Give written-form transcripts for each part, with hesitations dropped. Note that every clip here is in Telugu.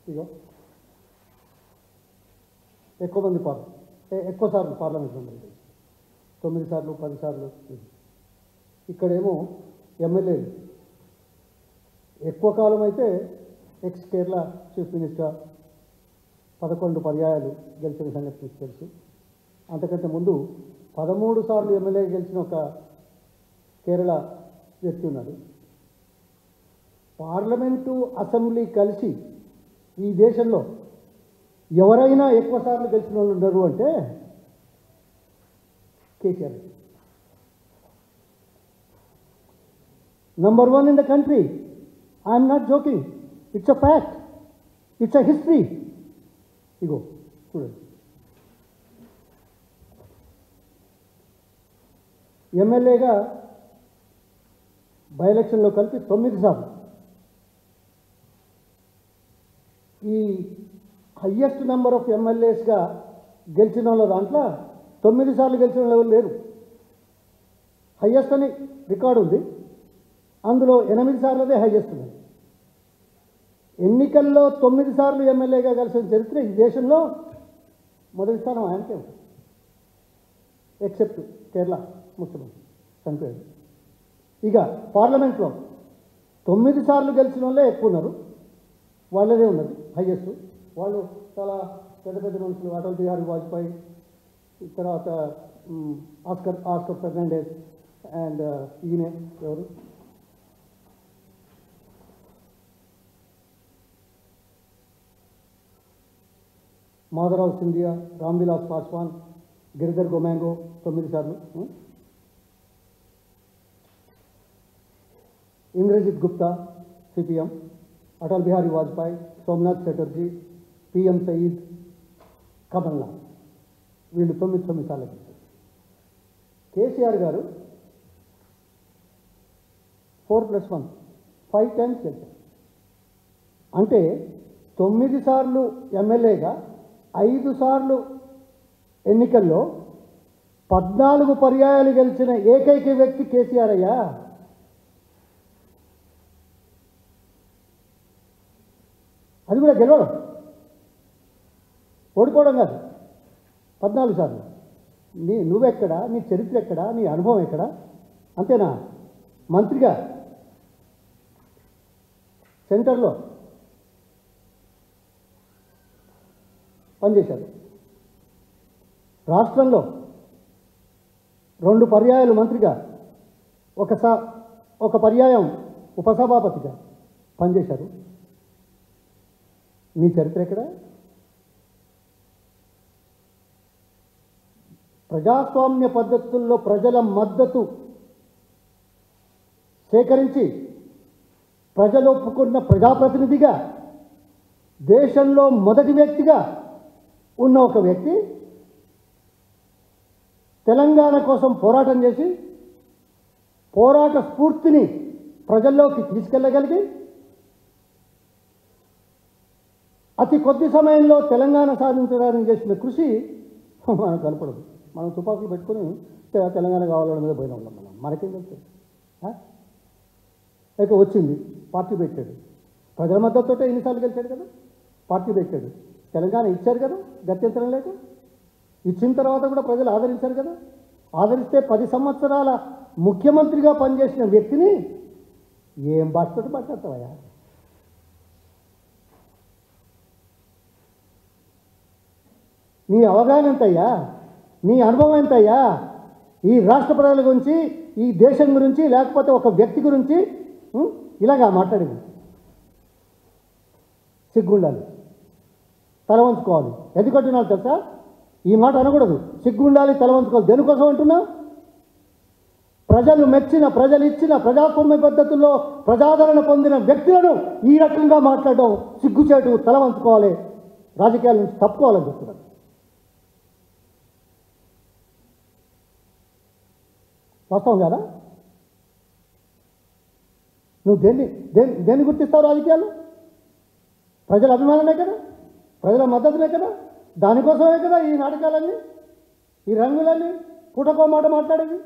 ఇగో ఎక్కువ మంది ఎక్కువ సార్లు పార్లమెంట్ మెంబర్లు 9 సార్లు 10 సార్లు. ఇక్కడేమో ఎమ్మెల్యేలు ఎక్కువ కాలం అయితే ఎక్స్ కేరళ చీఫ్ మినిస్టర్ 11 పర్యాయాలు గెలిచిన సంగతి మీకు తెలుసు. అంతకంటే ముందు 13 సార్లు ఎమ్మెల్యే గెలిచిన ఒక కేరళ వ్యక్తి ఉన్నాడు. పార్లమెంటు అసెంబ్లీ కలిసి ఈ దేశంలో ఎవరైనా ఎక్కువ సార్లు గెలిచిన వాళ్ళు ఉన్నారు అంటే KCR. Number 1 in the country. I'm not joking, it's a fact, it's a history. ఇగో చూడండి, ఎమ్మెల్యేగా బై ఎలక్షన్లో కలిపి 9 సార్లు. ఈ హయ్యెస్ట్ నెంబర్ ఆఫ్ ఎమ్మెల్యేస్గా గెలిచిన వాళ్ళ దాంట్లో 9 సార్లు గెలిచిన వాళ్ళు లేరు. హయ్యెస్ట్ అని రికార్డు ఉంది, అందులో 8 సార్లదే హయ్యెస్ట్ ఉంది. ఎన్నికల్లో 9 సార్లు ఎమ్మెల్యేగా కలిసిన చరిత్ర ఈ దేశంలో మొదటి స్థానం ఆయనకే ఉంటుంది, ఎక్సెప్ట్ కేరళ ముఖ్యమంత్రి చనిపోయాడు. ఇక పార్లమెంట్లో 9 సార్లు గెలిచిన వాళ్ళే ఎక్కువ ఉన్నారు, వాళ్ళదే ఉన్నది హైయెస్ట్. వాళ్ళు చాలా పెద్ద పెద్ద మనుషులు, అటల్ బిహారీ వాజ్పేయి, తర్వాత ఆస్కర్ ఫెర్నాండెస్ అండ్ ఈయన ఎవరు మాధవరావు సింధియా, రామ్విలాస్ పాస్వాన్, గిరిధర్ గోమాంగో 9 సార్లు, ఇంద్రజిత్ గుప్తా సిపిఎం, అటల్ బిహారీ వాజ్పేయి, సోమనాథ్ చటర్జీ, పిఎం సయీద్, కమల్నాథ్, వీళ్ళు 9 సార్లు గెలిచారు. కేసీఆర్ గారు 4+1 5 times గెలిచారు. అంటే 9 సార్లు ఎమ్మెల్యేగా 5 సార్లు ఎన్నికల్లో 14 పర్యాయాలు గెలిచిన ఏకైక వ్యక్తి కేసీఆర్ అయ్యా. అది కూడా గెలవడం, ఓడిపోవడం కాదు. 14 సార్లు. నువ్వెక్కడా, నీ చరిత్ర ఎక్కడా, నీ అనుభవం ఎక్కడా? అంతేనా? మంత్రిగా సెంటర్లో పనిచేశారు, రాష్ట్రంలో 2 పర్యాయాలు మంత్రిగా, ఒక పర్యాయం ఉపసభాపతిగా పనిచేశారు. నీ చరిత్ర ఎక్కడ? ప్రజాస్వామ్య పద్ధతుల్లో ప్రజల మద్దతు సేకరించి ప్రజలు ఒప్పుకున్న ప్రజాప్రతినిధిగా, దేశంలో మొదటి వ్యక్తిగా ఉన్న ఒక వ్యక్తి తెలంగాణ కోసం పోరాటం చేసి పోరాట స్ఫూర్తిని ప్రజల్లోకి తీసుకెళ్ళగలిగి అతి కొద్ది సమయంలో తెలంగాణ సాధించడానికి చేసిన కృషి మనకు కనపడదు. మనం తుపాకులు పెట్టుకుని తెలంగాణ కావాలని మీద పోయినా ఉన్నాం. మనకేం తెలుసు? ఇక వచ్చింది, పార్టీ పెట్టాడు, ప్రజల మద్దతుతో ఎన్నిసార్లు గెలిచాడు కదా, పార్టీ పెట్టాడు, తెలంగాణ ఇచ్చారు కదా గత్యంతరం లేక. ఇచ్చిన తర్వాత కూడా ప్రజలు ఆదరించారు కదా. ఆదరిస్తే 10 సంవత్సరాల ముఖ్యమంత్రిగా పనిచేసిన వ్యక్తిని ఏం బాధ్యత మాట్లాడతావయ్యా? నీ అవగాహన ఎంతయ్యా? నీ అనుభవం ఎంతయ్యా? ఈ రాష్ట్ర ప్రజల గురించి, ఈ దేశం గురించి, లేకపోతే ఒక వ్యక్తి గురించి ఇలాగా మాట్లాడేది? సిగ్గుండాలి, తల వంచుకోవాలి. ఎందుకంటున్నావు తెలుసా? ఈ మాట అనకూడదు. సిగ్గుండాలి, తల వంచుకోవాలి. దేనికోసం అంటున్నా? ప్రజలు మెచ్చిన, ప్రజలు ఇచ్చిన ప్రజాస్వామ్య పద్ధతుల్లో ప్రజాదరణ పొందిన వ్యక్తులను ఈ రకంగా మాట్లాడడం సిగ్గుచేటు, తల వంచుకోవాలి, రాజకీయాల నుంచి తప్పుకోవాలని చెప్తున్నాను. వాస్తవం కదా? నువ్వు దేన్ని గుర్తిస్తావు? రాజకీయాలు ప్రజల అభిమానమే కదా, ప్రజల మద్దతునే కదా, దానికోసమే కదా ఈ నాటకాలన్నీ, ఈ రంగులన్నీ, పూటకో మాట మాట్లాడేది,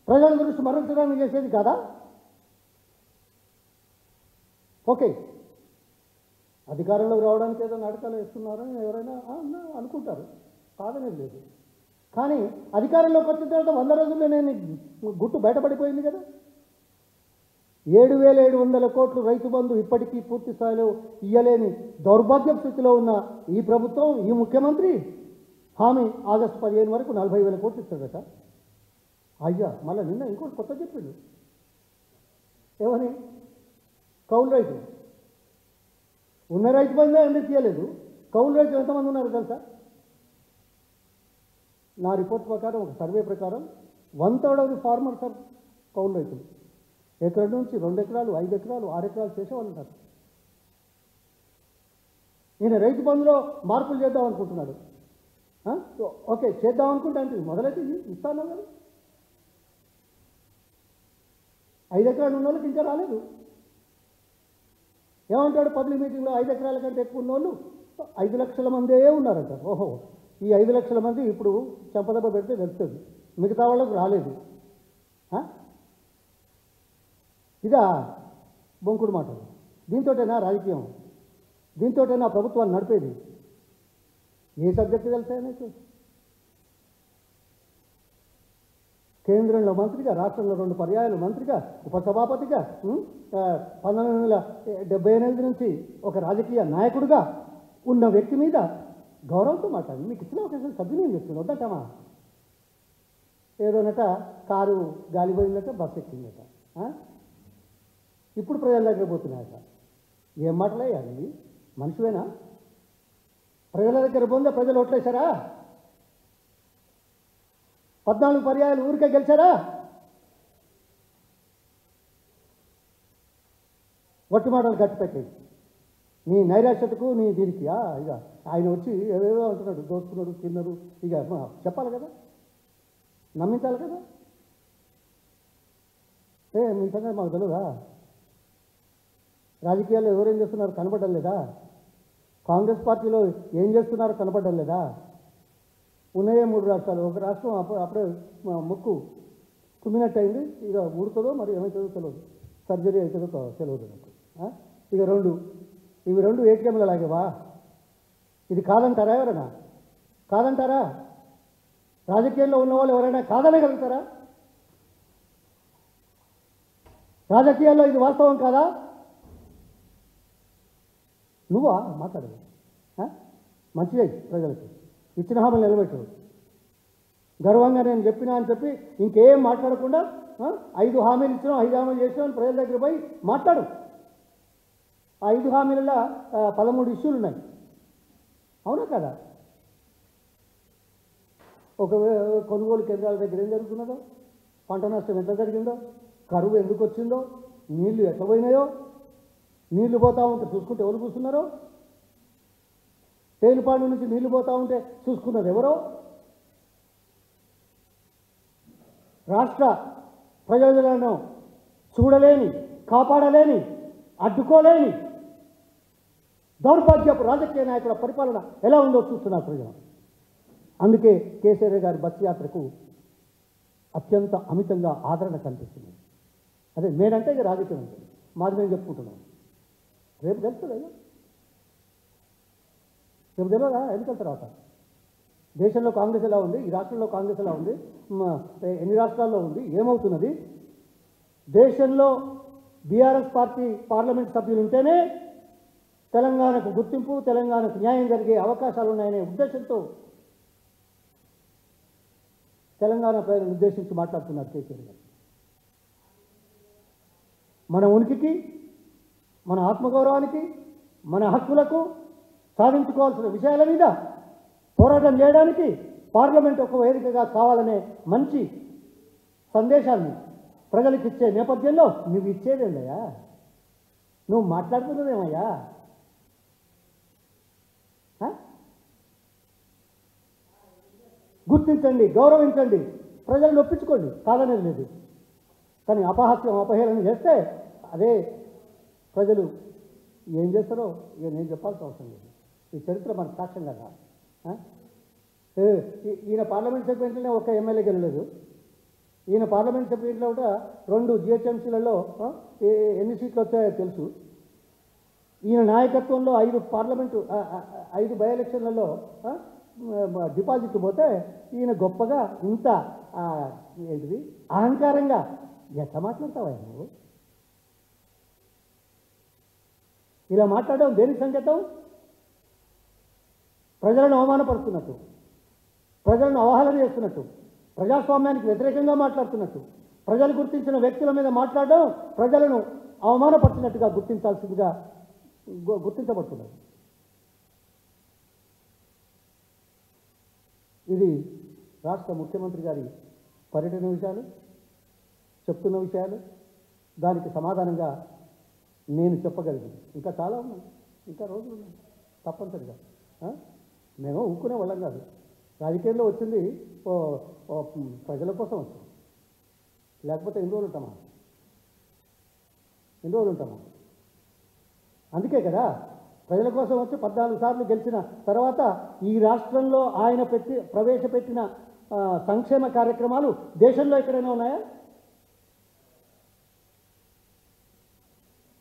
ప్రజల దృష్టి మరల్చడానికి చేసేది కదా. ఓకే, అధికారంలోకి రావడానికి ఏదో నాటకాలు వేస్తున్నారని ఎవరైనా అనుకుంటారు, కాదనేది లేదు. కానీ అధికారంలోకి వచ్చిన తర్వాత 100 రోజుల్లో నేను గుట్టు బయటపడిపోయింది కదా. 7,700 కోట్లు రైతు బంధు ఇప్పటికీ పూర్తి స్థాయిలో ఇయ్యలేని దౌర్భాగ్య స్థితిలో ఉన్న ఈ ప్రభుత్వం, ఈ ముఖ్యమంత్రి హామీ ఆగస్టు 15 వరకు 40,000 కోట్లు ఇస్తాడట. అయ్యా, మళ్ళీ నిన్న ఇంకోటి కొత్త చెప్పిండు. ఏమని? కౌలు రైతు ఉన్న రైతు బంధు ఎందుకు తీయలేదు? కౌలు రైతు ఎంతమంది ఉన్నారు తెలుసా? నా రిపోర్ట్ ప్రకారం, ఒక సర్వే ప్రకారం 1/3 ఆఫ్ ది ఫార్మర్స్ ఆర్ కౌలు రైతులు. ఎకరం నుంచి 2 ఎకరాలు, 5 ఎకరాలు, 6 ఎకరాలు చేసేవాళ్ళు ఉంటారు. ఈయన రైతు బంధులో మార్పులు చేద్దాం అనుకుంటున్నాడు. ఓకే, చేద్దాం అనుకుంటే అంటే మొదలైతే ఇస్తాను కదా. 5 ఎకరాలు ఉన్న వాళ్ళకి ఇంకా రాలేదు. ఏమంటాడు పబ్లిక్ మీటింగ్లో? 5 ఎకరాల కంటే ఎక్కువ ఉన్నోళ్ళు 5 లక్షల మందే ఉన్నారంట. ఓహో, ఈ 5 లక్షల మంది ఇప్పుడు చెంపదెబ్బ పెడితే తెలుస్తుంది, మిగతా వాళ్ళకు రాలేదు. ఇదా బొంకుడు మాటలు? దీంతోటేనా రాజకీయం? దీంతోటేనా ప్రభుత్వాన్ని నడిపేది? ఏ సబ్జెక్టు తెలుసా నీకు? కేంద్రంలో మంత్రిగా, రాష్ట్రంలో 2 పర్యాయాలు మంత్రిగా, ఉపసభాపతిగా, 1978 నుంచి ఒక రాజకీయ నాయకుడిగా ఉన్న వ్యక్తి మీద గౌరవంతో మాట్లాడి మీకు ఇచ్చిన అవకాశం సద్వినియోగం చేస్తుంది. వద్దంటామా? ఏదోనట కారు గాలిపోయిందట, బస్సు ఎక్కిందట, ఇప్పుడు ప్రజల దగ్గర పోతున్నాయట. ఏం మాటలయ్యాలి? మనుషువేనా? ప్రజల దగ్గర పోందే ప్రజలు ఓట్లేశారా? 14 పర్యాయాలు ఊరికే గెలిచారా? వట్టి మాటలు గట్టిపెట్టేది నీ నైరాశ్యతకు, నీ దీనికి. ఇక ఆయన వచ్చి ఏవేవో అంటున్నాడు, దోచుకున్నాడు, తిన్నారు. ఇక చెప్పాలి కదా, నమ్మించాలి కదా. మీ సంగతి మాకు తెలియదా? రాజకీయాల్లో ఎవరేం చేస్తున్నారు కనపడడం లేదా? కాంగ్రెస్ పార్టీలో ఏం చేస్తున్నారో కనపడడం లేదా? ఉన్నాయే 3 రాష్ట్రాలు. ఒక రాష్ట్రం అప్పుడే ముక్కు కుమ్మినట్టు అయింది. ఇక ఊడుతుందో మరి ఏమవుతుందో తెలియదు, సర్జరీ అవుతుందో తెలియదు నాకు. ఇక ఇవి 2 ఏటీఎంలు లాగేవా? ఇది కాదంటారా? ఎవరైనా కాదంటారా? రాజకీయాల్లో ఉన్న వాళ్ళు ఎవరైనా కాదనగలుగుతారా? రాజకీయాల్లో ఇది వాస్తవం కాదా? నువ్వా మాట్లాడదు? మంచిదే, ప్రజలకి ఇచ్చిన హామీలు నిలబెట్టు. గర్వంగా నేను చెప్పినా అని చెప్పి ఇంకేం మాట్లాడకుండా 5 హామీలు ఇచ్చినాం, 5 హామీలు చేసినాం ప్రజల దగ్గర పోయి మాట్లాడు. ఆ 5 హామీలలో 13 ఇష్యూలు ఉన్నాయి. అవునా కదా? ఒక కొనుగోలు కేంద్రాల దగ్గర ఏం జరుగుతున్నదో, పంట నష్టం ఎంత జరిగిందో, కరువు ఎందుకు వచ్చిందో, నీళ్లు ఎట్లా పోయినాయో, నీళ్లు పోతా ఉంటే చూసుకుంటే ఎవరు కూర్చున్నారో, తేలిపాడు నుంచి నీళ్లు పోతా ఉంటే చూసుకున్నది ఎవరో, రాష్ట్ర ప్రయోజనాలను చూడలేని, కాపాడలేని, అడ్డుకోలేని దౌర్భాగ్యపు రాజకీయ నాయకుల పరిపాలన ఎలా ఉందో చూస్తున్నారు ప్రజలు. అందుకే కేసీఆర్ గారి బస్ యాత్రకు అత్యంత అమితంగా ఆదరణ కనిపిస్తుంది. అదే నేనంటే ఇక రాజకీయం అంటే మాది మేము చెప్పుకుంటున్నాం. రేపు తెలుస్తుంది కదా, రేపు తెలియదా ఎన్నికల తర్వాత దేశంలో కాంగ్రెస్ ఎలా ఉంది, ఈ రాష్ట్రంలో కాంగ్రెస్ ఎలా ఉంది, ఎన్ని రాష్ట్రాల్లో ఉంది, ఏమవుతున్నది. దేశంలో బీఆర్ఎస్ పార్టీ పార్లమెంట్ సభ్యులు ఉంటేనే తెలంగాణకు గుర్తింపు, తెలంగాణకు న్యాయం జరిగే అవకాశాలు ఉన్నాయనే ఉద్దేశంతో తెలంగాణ ప్రజలను ఉద్దేశించి మాట్లాడుతున్నారు కేసీఆర్ గారు. మన ఉనికికి, మన ఆత్మగౌరవానికి, మన హక్కులకు సాధించుకోవాల్సిన విషయాల మీద పోరాటం చేయడానికి పార్లమెంట్ ఒక వేదికగా కావాలనే మంచి సందేశాన్ని ప్రజలకు ఇచ్చే నేపథ్యంలో నువ్వు ఇచ్చేదేందయ్యా? నువ్వు మాట్లాడుతున్నదేమయ్యా? గుర్తించండి, గౌరవించండి, ప్రజలను ఒప్పించుకోండి, కాదనేది లేదు. కానీ అపహాస్యం, అపహేళన చేస్తే అదే ప్రజలు ఏం చేస్తారో ఇక నేను చెప్పాల్సిన అవసరం లేదు. ఈ చరిత్ర మనకు సాక్ష్యం కదా. ఈయన పార్లమెంట్ సభ్యులనే ఒక ఎమ్మెల్యే గెలలేదు. ఈయన పార్లమెంట్ సభ్యుల్లో కూడా 2 GHMCలలో ఎన్ని సీట్లు వచ్చాయో తెలుసు. ఈయన నాయకత్వంలో 5 బై ఎలక్షన్లలో డిపాజిట్లు పోతే ఈయన గొప్పగా ఇంత ఏంటిది అహంకారంగా ఎట్లా మాట్లాడతావా నువ్వు? ఇలా మాట్లాడడం దేనికి సంకేతం? ప్రజలను అవమానపడుతున్నట్టు, ప్రజలను అవహేళన చేస్తున్నట్టు, ప్రజాస్వామ్యానికి వ్యతిరేకంగా మాట్లాడుతున్నట్టు, ప్రజలు గుర్తించిన వ్యక్తుల మీద మాట్లాడడం ప్రజలను అవమానపరిచినట్టుగా గుర్తించబడుతున్నది. ఇది రాష్ట్ర ముఖ్యమంత్రి గారి పర్యటన విషయాలు, చెప్తున్న విషయాలు, దానికి సమాధానంగా నేను చెప్పగలిగింది. ఇంకా చాలా ఉన్నాయి, ఇంకా రోజులు ఉన్నాయి. తప్పనిసరిగా మేము ఊరుకునే వాళ్ళం కాదు. రాజకీయాల్లో వచ్చింది ప్రజల కోసం వచ్చింది, లేకపోతే ఎన్ని రోజులు ఉంటామా? అందుకే కదా ప్రజల కోసం వచ్చి 14 సార్లు గెలిచిన తర్వాత ఈ రాష్ట్రంలో ఆయన ప్రవేశపెట్టిన సంక్షేమ కార్యక్రమాలు దేశంలో ఎక్కడైనా ఉన్నాయా?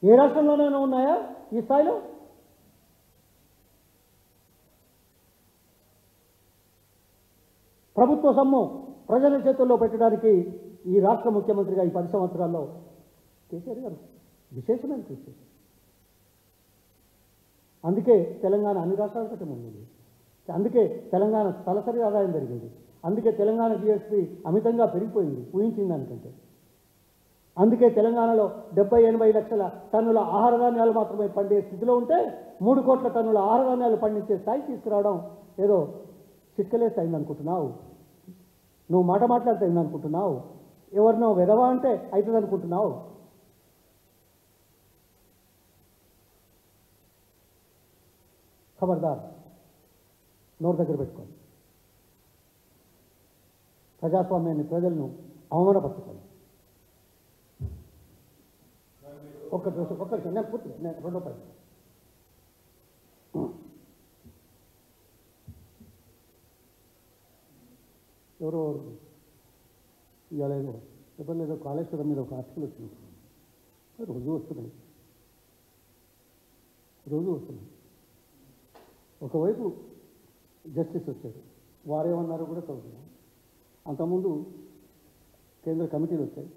ఏ రాష్ట్రంలోనైనా ఉన్నాయా ఈ స్థాయిలో? ప్రభుత్వ సొమ్ము ప్రజల చేతుల్లో పెట్టడానికి ఈ రాష్ట్ర ముఖ్యమంత్రిగా ఈ 10 సంవత్సరాల్లో కేసీఆర్ గారు విశేషమైన కృషి చేశారు. అందుకే తెలంగాణ అన్ని రాష్ట్రాల కంటే ముందుంది. అందుకే తెలంగాణ తలసరి ఆదాయం పెరిగింది. అందుకే తెలంగాణ జీఎస్పీ అమితంగా పెరిగిపోయింది ఊహించిన దానికంటే. అందుకే తెలంగాణలో 70-80 లక్షల టన్నుల ఆహార ధాన్యాలు మాత్రమే పండే స్థితిలో ఉంటే 3 కోట్ల టన్నుల ఆహార ధాన్యాలు పండించే స్థాయి తీసుకురావడం ఏదో చిక్కలేసి అయిందనుకుంటున్నావు? నువ్వు మాట్లాడితే అయిందనుకుంటున్నావు? ఎవరినో వెదవా అంటే అవుతుంది అనుకుంటున్నావు? ఖబర్దార్, నోరు దగ్గర పెట్టుకోండి. ప్రజాస్వామ్యాన్ని, ప్రజలను అవమానపరచుకోండి. ఒక్కరికి నేను పూర్తి రెండో పది ఎవరో ఇవాళ ఏదో కాళేశ్వరం మీద ఒక ఆర్టికల్ వచ్చింది. రోజు వస్తున్నాయి. ఒకవైపు జస్టిస్ వచ్చారు, వారేమన్నారో కూడా చదువుతున్నాం. అంతకుముందు కేంద్ర కమిటీలు వచ్చాయి,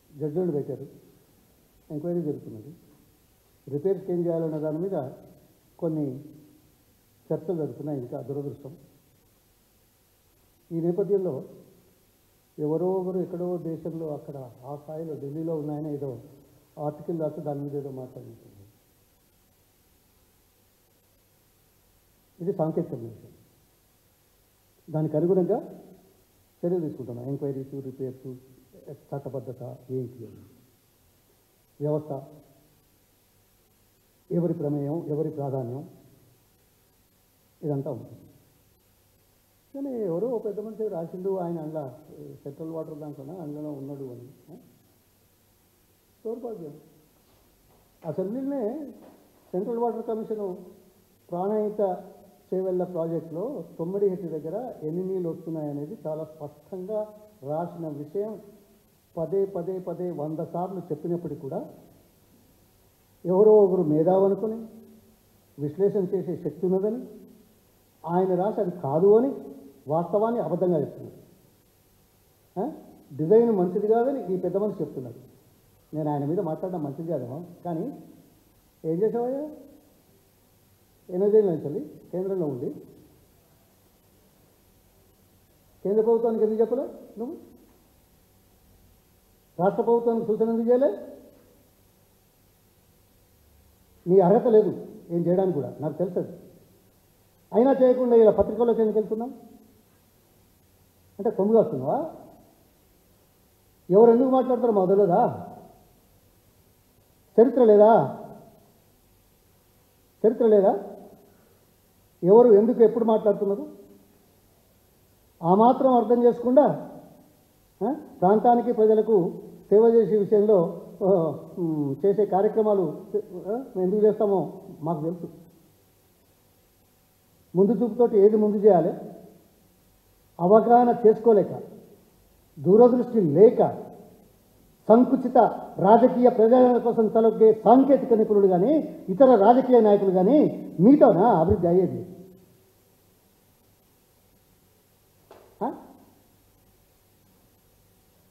జడ్జిలు పెట్టారు, ఎంక్వైరీ జరుగుతున్నది. రిపేర్స్కి ఏం చేయాలన్న దాని మీద కొన్ని చర్చలు జరుగుతున్నాయి. ఇంకా దురదృష్టం. ఈ నేపథ్యంలో ఎవరో ఒకరు ఎక్కడో దేశంలో అక్కడ ఆ స్థాయిలో ఢిల్లీలో ఉన్నాయని ఏదో ఆర్టికల్ రాసి దాని మీద ఏదో మాట్లాడుతుంది. ఇది సాంకేతికమైన విషయం. దానికి అనుగుణంగా చర్యలు తీసుకుంటున్నాం. ఎంక్వైరీస్, రిపేర్స్, చట్టబద్ధత ఏంటి అని, వ్యవస్థ, ఎవరి ప్రమేయం, ఎవరి ప్రాధాన్యం, ఇదంతా ఉంటుంది. కానీ ఎవరో పెద్ద మనిషి రాసిండు, ఆయన అందులో సెంట్రల్ వాటర్ అందులో ఉన్నాడు అని. దౌర్భాగ్యం. అసెంబ్లీనే central water commission Pranahita Chevella ప్రాజెక్టులో తొమ్మిడిహెట్టి దగ్గర ఎన్ని నీళ్ళు వస్తున్నాయనేది చాలా స్పష్టంగా రాసిన విషయం. పదే 100 సార్లు చెప్పినప్పటికీ కూడా ఎవరో ఒకరు మేధావనుకుని విశ్లేషణ చేసే శక్తి ఉన్నదని ఆయన రాసి అది కాదు అని వాస్తవాన్ని అబద్ధంగా చెప్తున్నారు. డిజైన్ మంచిది కాదని ఈ పెద్ద మనిషి చెప్తున్నారు. నేను ఆయన మీద మాట్లాడడం మంచిది కాదేమో, కానీ ఏం చేసావయ్యా? 8 ఏళ్ళ నుంచి కేంద్రంలో ఉండి కేంద్ర ప్రభుత్వానికి ఎందుకు చెప్పలే నువ్వు? రాష్ట్ర ప్రభుత్వానికి సూచన ఎందుకు చేయలే? నీ అర్హత లేదు ఏం చేయడానికి కూడా, నాకు తెలుసు. అయినా చేయకుండా ఇలా పత్రికల్లోకి ఎందుకు వెళ్తున్నాం అంటే కొమ్ముగా వస్తున్నావా? ఎవరు ఎందుకు మాట్లాడతారో మాకు తెలియదా? చరిత్ర లేదా? ఎవరు ఎందుకు ఎప్పుడు మాట్లాడుతున్నారు? ఆ మాత్రం అర్థం చేసుకుండా ప్రాంతానికి, ప్రజలకు సేవ చేసే విషయంలో చేసే కార్యక్రమాలు ఎందుకు చేస్తామో మాకు తెలుసు. ముందు చూపుతోటి ఏది ముందు చేయాలి అవగాహన చేసుకోలేక, దూరదృష్టి లేక సంకుచిత రాజకీయ ప్రయోజనాల కోసం తలొగ్గే సాంకేతిక నిపుణులు కానీ ఇతర రాజకీయ నాయకులు కానీ మీతోనా అభివృద్ధి అయ్యేది?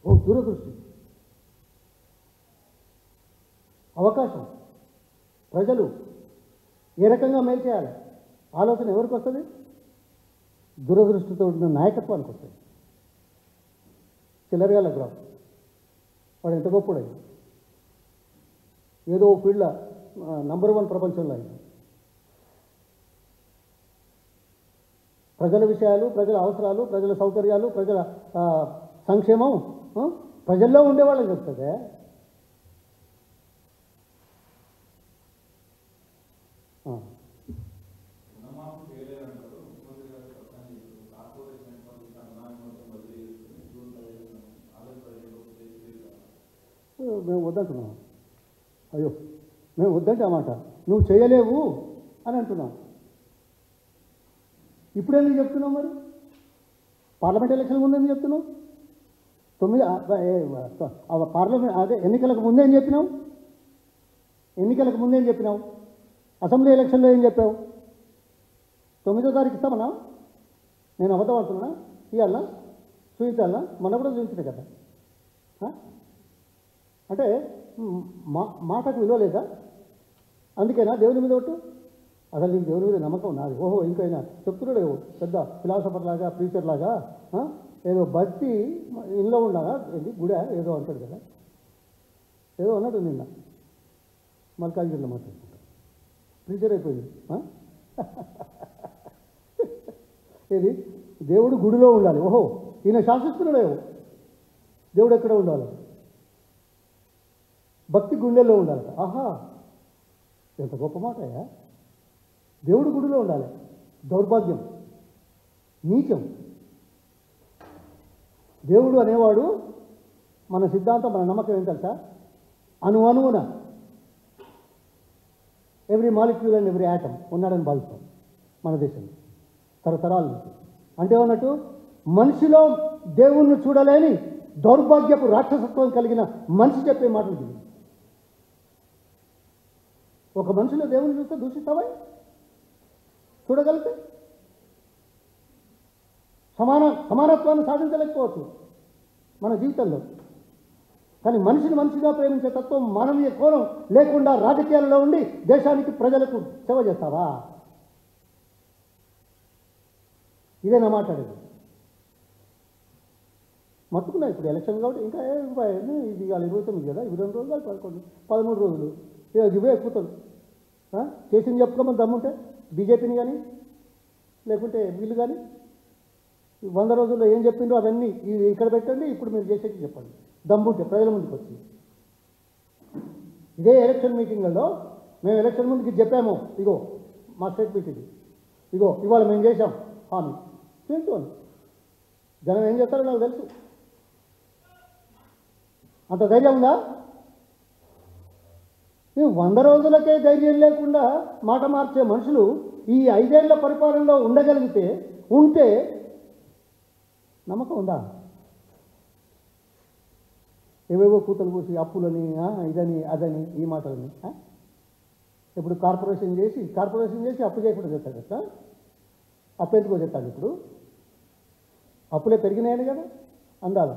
ఓ దూరదృష్టి, అవకాశం, ప్రజలు ఏ రకంగా మేలు చేయాలి ఆలోచన ఎవరికి వస్తుంది? దురదృష్టితో ఉన్న నాయకత్వానికి వస్తుంది. చిల్లరగాల గ్రాఫ్ వాడు ఎంత గొప్పడైంది, ఏదో ఫీల్డ్లో నంబర్ 1 ప్రపంచంలో అయింది. ప్రజల విషయాలు, ప్రజల అవసరాలు, ప్రజల సౌకర్యాలు, ప్రజల సంక్షేమం ప్రజల్లో ఉండేవాళ్ళని చెప్తుంది. మేము వద్దంటున్నాం. అయ్యో మేము వద్దంటే అన్నమాట, నువ్వు చేయలేవు అని అంటున్నాం. ఇప్పుడేందుకు చెప్తున్నావు? మరి పార్లమెంట్ ఎలక్షన్ ముందేం చెప్తున్నావు? 9 పార్లమెంట్ అదే ఎన్నికలకు ముందేం చెప్పినావు? ఎన్నికలకు ముందేం చెప్పినావు? అసెంబ్లీ ఎలక్షన్లో ఏం చెప్పావు? 9వ తారీఖు ఇస్తామన్నా? నేను అబద్ధం అంటున్నా? ఇవ్వాలన్నా? చూపించాలన్నా? మొన్న కూడా చూపించిన కదా. అంటే మాటకు విలువ లేదా? అందుకేనా దేవుని మీద ఒట్టు? అసలు నీకు దేవుని మీద నమ్మకం నాది. ఓహో ఇంకైనా చెప్తున్నాడు పెద్ద ఫిలాసఫర్ లాగా, ప్రీచర్ లాగా, ఏదో భక్తి ఇంట్లో ఉండగా ఏంటి గుడి ఏదో అంటాడు కదా, ఏదో అన్నాడు నిన్న మల్కాజ్గిరిలో మాట్లాడుకుంటా. ప్రీచర్ అయిపోయింది. ఏది దేవుడు గుడిలో ఉండాలి. ఓహో ఈయన శాసిస్తున్నాడేమో దేవుడు ఎక్కడ ఉండాలి? భక్తి గుండెల్లో ఉండాలి. ఆహా ఎంత గొప్ప మాటయా! దేవుడు గుడిలో ఉండాలి. దౌర్భాగ్యం, నీచం. దేవుడు అనేవాడు మన సిద్ధాంతం, మన నమ్మకం ఏం తెలుసా? అణువున every molecule and every atom ఉన్నాడని భావిస్తాం మన దేశంలో తరతరాల నుంచి. అంటే ఉన్నట్టు మనిషిలో దేవుణ్ణి చూడలేని దౌర్భాగ్యపు రాక్షసత్వం కలిగిన మనిషి చెప్పే మాటలు ఇది. ఒక మనిషిలో దేవుని చూస్తే దూషిస్తావా? చూడగలిగితే సమానత్వాన్ని సాధించలేకపోవచ్చు మన జీవితంలో. కానీ మనిషిని మనిషిగా ప్రేమించే తత్వం, మానవీయ కోణం లేకుండా రాజకీయాల్లో ఉండి దేశానికి ప్రజలకు సేవ చేస్తావా? ఇదేనా మాట్లాడేది? మట్టుకున్నా ఇప్పుడు ఎలక్షన్ కాబట్టి ఇంకా ఇది ఇవాళ 29 కదా, 22 రోజులు, 11, 13 రోజులు ఇవే ఎక్కుతాడు. చేసింది చెప్పుకోమని దమ్ముంటే బీజేపీని కానీ లేకుంటే వీళ్ళు కానీ 100 రోజుల్లో ఏం చెప్పిండ్రో అవన్నీ ఇక్కడ పెట్టండి, ఇప్పుడు మీరు చేసేది చెప్పండి దమ్ముంటే ప్రజల ముందుకు వచ్చి. ఇదే ఎలక్షన్ మీటింగ్లలో మేము ఎలక్షన్ ముందుకి చెప్పాము, ఇగో మా స్టేట్మెంట్ ఇది, ఇగో ఇవాళ మేము చేసాం హామీ చేసుకోండి. జనం ఏం చేస్తారో నాకు తెలుసు. అంత ధైర్యం ఉందా? మేము 100 రోజులకే ధైర్యం లేకుండా మాట మార్చే మనుషులు ఈ 5 ఏళ్ల పరిపాలనలో ఉండగలిగితే ఉంటే నమ్మకం ఉందా? ఏవేవో కూతలు కూసి అప్పులని ఇదని అదని ఈ మాటలని. ఇప్పుడు కార్పొరేషన్ చేసి అప్పు చేయకుండా చేస్తాడు కదా. అప్పు ఎందుకో చెప్తాడు. ఇప్పుడు అప్పులే పెరిగినాయని కదా అందాల.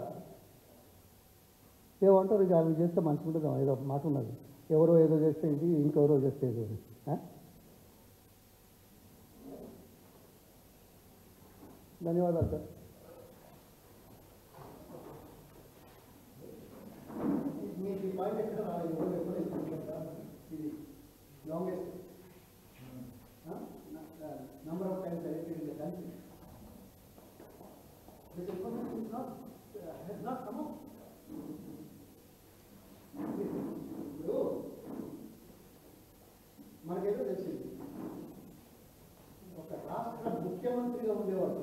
ఏమంటారు ఇక అవి చేస్తే మంచిగా ఉంటుంది, ఏదో మాట ఉన్నది, ఎవరో ఏదో చేస్తే ఇది, ఇంకెవరో చేస్తే ఏదో. ధన్యవాదాలు సార్. మీకు ఈ పాయింట్ ఎక్కడ రావాలి? ఇది longest number of times elected in the country. This information has not come up. మనకేదో తెలిసింది, ఒక రాష్ట్ర ముఖ్యమంత్రిగా ఉండేవాడు